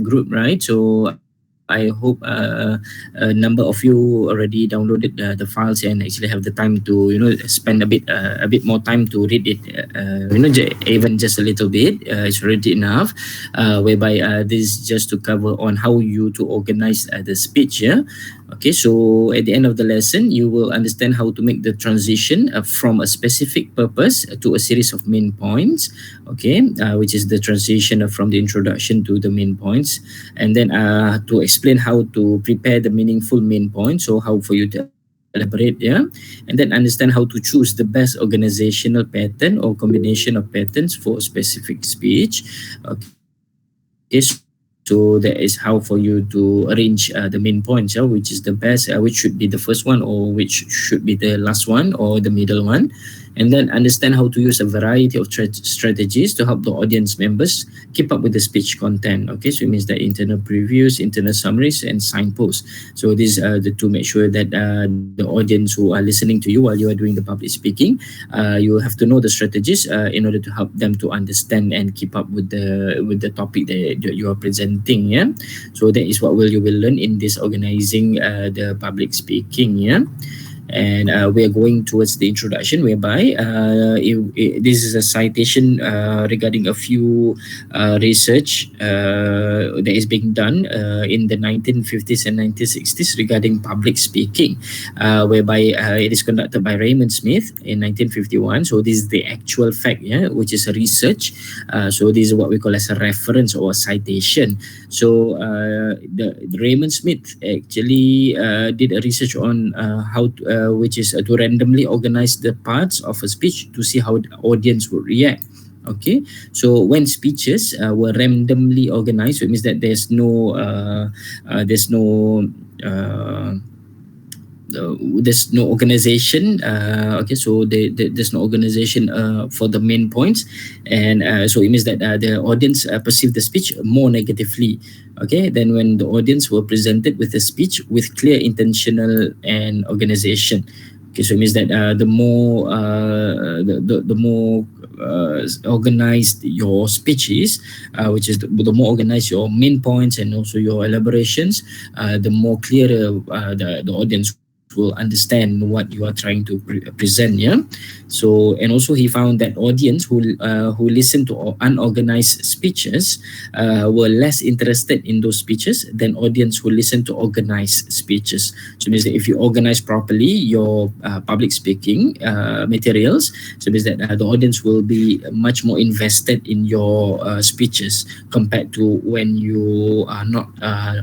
group, right? So I hope a number of you already downloaded the files and actually have the time to spend a bit more time to read it. Even just a little bit, it's already enough. Whereby this is just to cover on how you to organize the speech. Yeah. Okay, so at the end of the lesson, you will understand how to make the transition from a specific purpose to a series of main points. Okay, which is the transition from the introduction to the main points, and then to explain how to prepare the meaningful main points, so how for you to elaborate, yeah, and then understand how to choose the best organizational pattern or combination of patterns for a specific speech. Okay, so that is how for you to arrange the main points, which is the best, which should be the first one, or which should be the last one, or the middle one, and then understand how to use a variety of strategies to help the audience members keep up with the speech content. Okay, so it means that internal previews, internal summaries, and signposts. So these are the to make sure that the audience who are listening to you while you are doing the public speaking, you have to know the strategies in order to help them to understand and keep up with the topic that you are presenting. Yeah, so that is what will you will learn in this organizing the public speaking. Yeah. And we are going towards the introduction, whereby this is a citation regarding a few research that is being done in the 1950s and 1960s regarding public speaking, whereby it is conducted by Raymond Smith in 1951. So this is the actual fact, yeah, which is a research. So this is what we call as a reference or a citation. So the Raymond Smith actually did a research on how to, which is to randomly organize the parts of a speech to see how the audience would react. Okay, so when speeches were randomly organized, so it means that uh, there's no organization. Okay, so there's no organization for the main points, and so it means that the audience perceive the speech more negatively. Okay, then when the audience were presented with a speech with clear intentional and organization. Okay, so it means that the more organized your speech is, which is the more organized your main points and also your elaborations, the more clearer the audience will understand what you are trying to present. Yeah. So, and also he found that audience who listen to unorganized speeches were less interested in those speeches than audience who listen to organized speeches. So it means that if you organize properly your public speaking materials, so it means that the audience will be much more invested in your speeches compared to when you are not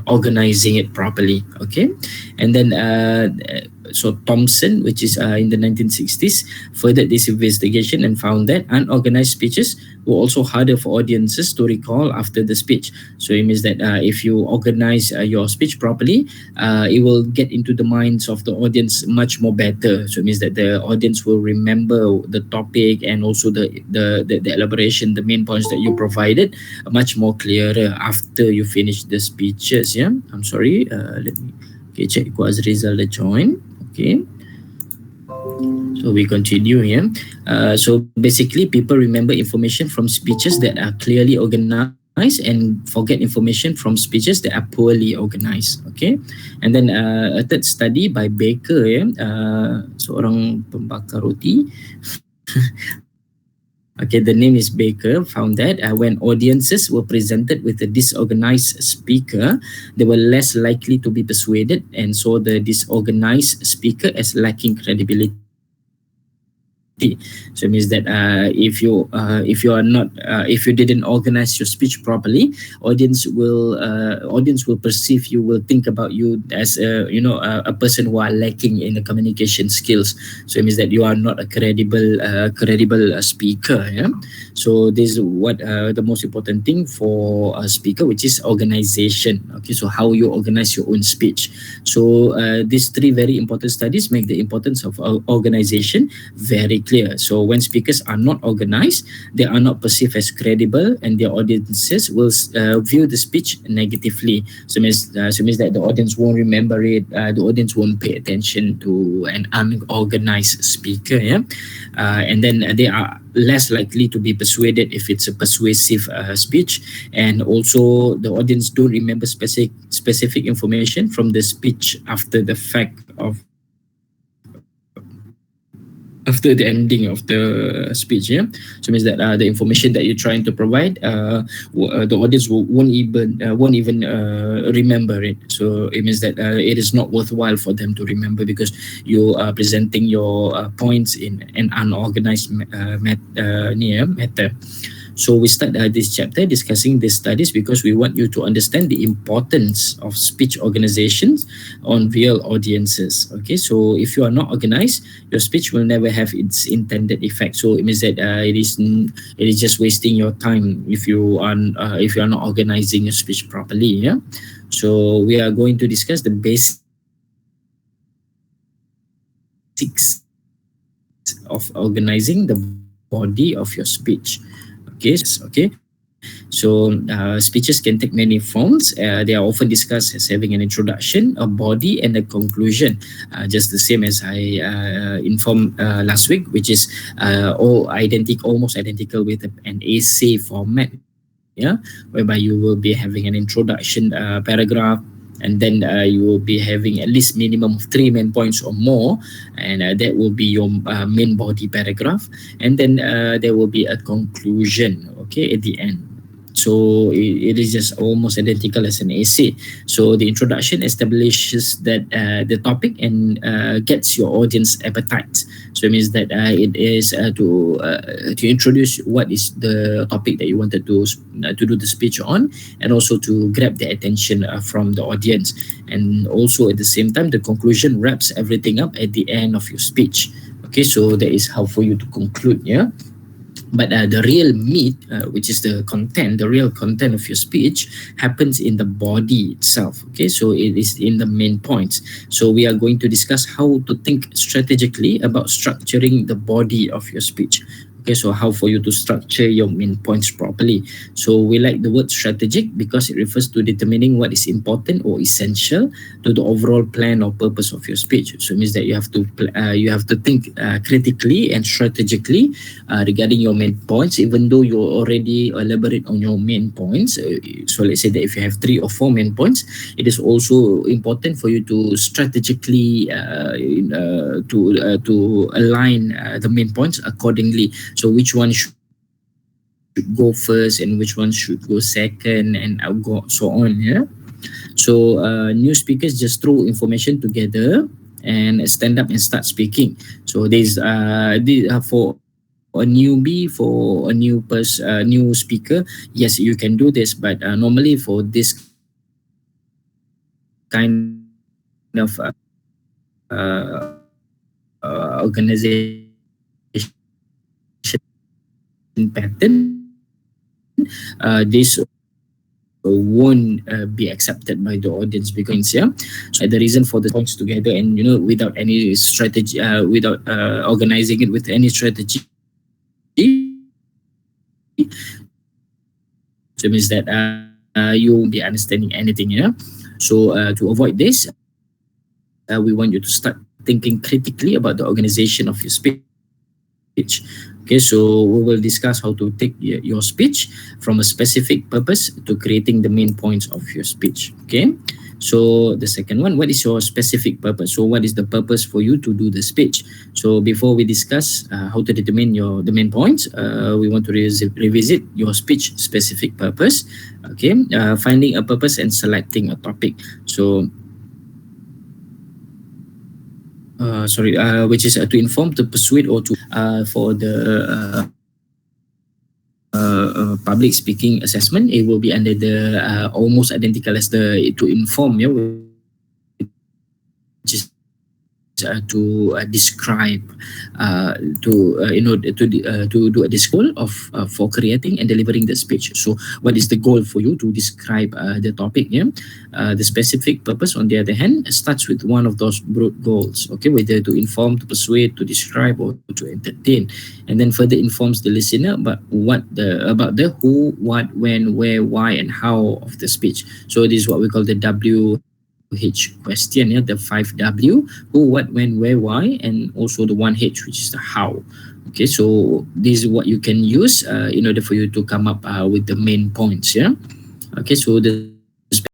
organizing it properly. Okay, and then so Thompson, which is in the 1960s, furthered this investigation and found that unorganized speeches were also harder for audiences to recall after the speech. So it means that if you organize your speech properly, it will get into the minds of the audience much more better. So it means that the audience will remember the topic and also the elaboration, the main points that you provided, much more clearer after you finish the speeches. Yeah, I'm sorry. Let me check was result the join. Okay. So we continue here. So basically, people remember information from speeches that are clearly organized and forget information from speeches that are poorly organized. Okay, and then a third study by Baker, ya, seorang pembakar roti. Okay, the name is Baker, found that when audiences were presented with a disorganized speaker, they were less likely to be persuaded and saw the disorganized speaker as lacking credibility. So it means that if you are not if you didn't organize your speech properly, audience will perceive you, will think about you as a person who are lacking in the communication skills. So it means that you are not a credible speaker. Yeah. So this is what the most important thing for a speaker, which is organization. Okay, so how you organize your own speech. So these three very important studies make the importance of organization very clear. clear. So when speakers are not organized, they are not perceived as credible, and their audiences will view the speech negatively. So means that the audience won't remember it. The audience won't pay attention to an unorganized speaker. Yeah, and then they are less likely to be persuaded if it's a persuasive speech, and also the audience don't remember specific information from the speech after the fact of after the ending of the speech. Yeah, so it means that the information that you're trying to provide, the audience won't even remember it. So it means that it is not worthwhile for them to remember, because you are presenting your points in an unorganized matter. So we start this chapter discussing these studies because we want you to understand the importance of speech organizations on real audiences. Okay, so if you are not organized, your speech will never have its intended effect. So it means that it is just wasting your time if you are not organizing your speech properly. Yeah. So we are going to discuss the basics of organizing the body of your speech. Okay. So speeches can take many forms. They are often discussed as having an introduction, a body, and a conclusion. Just the same as I informed last week, which is almost identical with an essay format. Yeah, whereby you will be having an introduction paragraph, and then you will be having at least minimum of 3 main points or more, and that will be your main body paragraph, and then there will be a conclusion, okay, at the end. So it is just almost identical as an essay. So the introduction establishes that the topic and gets your audience appetite. So it means that it is to introduce what is the topic that you wanted to do the speech on, and also to grab the attention from the audience. And also at the same time, the conclusion wraps everything up at the end of your speech. Okay, so that is how for you to conclude. Yeah. But the real meat, which is the real content of your speech, happens in the body itself. Okay, so it is in the main points. So we are going to discuss how to think strategically about structuring the body of your speech. Okay, so how for you to structure your main points properly. So we like the word strategic because it refers to determining what is important or essential to the overall plan or purpose of your speech. So it means that you have to think critically and strategically regarding your main points, even though you already elaborate on your main points. So let's say that if you have 3 or 4 main points, it is also important for you to strategically to align the main points accordingly. So which one should go first and which one should go second, and go so on. Yeah. So new speakers just throw information together and stand up and start speaking. So these for a newbie, for a new speaker, yes, you can do this, but normally for this kind of organization pattern, this won't be accepted by the audience, because so the reason for the points together, and without any strategy, without organizing it with any strategy, so it means that you won't be understanding anything. So to avoid this, we want you to start thinking critically about the organization of your speech. Okay, so we will discuss how to take your speech from a specific purpose to creating the main points of your speech. Okay, so the second one, what is your specific purpose? So what is the purpose for you to do the speech? So before we discuss how to determine the main points, we want to revisit your speech specific purpose. Okay, finding a purpose and selecting a topic. So which is to inform, to persuade, or to for the public speaking assessment, it will be under the almost identical as the to inform, which is to describe to do a goal of for creating and delivering the speech. So what is the goal for you to describe the topic? Yeah, the specific purpose, on the other hand, starts with one of those broad goals. Okay, whether to inform, to persuade, to describe, or to entertain, and then further informs the listener about the who, what, when, where, why, and how of the speech. So this is what we call the WH question. Yeah, the 5W: who, what, when, where, why, and also the 1H, which is the how. Okay, so this is what you can use in order for you to come up with the main points. Yeah. Okay, so the